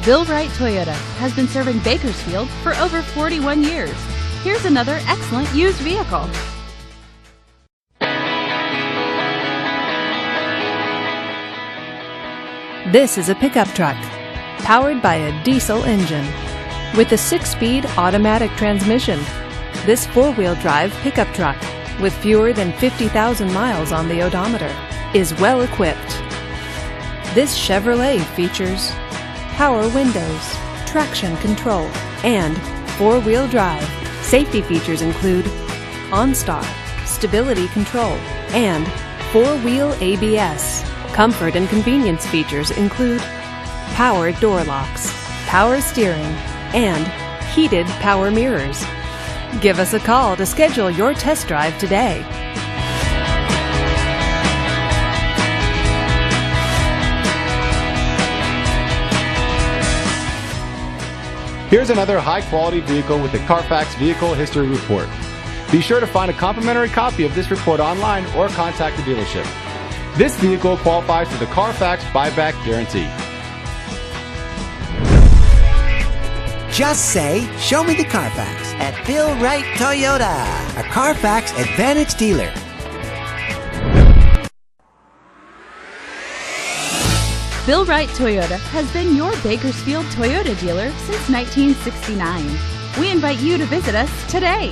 Bill Wright Toyota has been serving Bakersfield for over 41 years. Here's another excellent used vehicle. This is a pickup truck powered by a diesel engine with a 6-speed automatic transmission. This 4-wheel drive pickup truck with fewer than 50,000 miles on the odometer is well equipped. This Chevrolet features power windows, traction control, and 4-wheel drive. Safety features include OnStar, stability control, and 4-wheel ABS. Comfort and convenience features include power door locks, power steering, and heated power mirrors. Give us a call to schedule your test drive today. Here's another high-quality vehicle with the Carfax Vehicle History Report. Be sure to find a complimentary copy of this report online or contact the dealership. This vehicle qualifies for the Carfax Buyback Guarantee. Just say, "Show me the Carfax" at Bill Wright Toyota, a Carfax Advantage dealer. Bill Wright Toyota has been your Bakersfield Toyota dealer since 1969. We invite you to visit us today.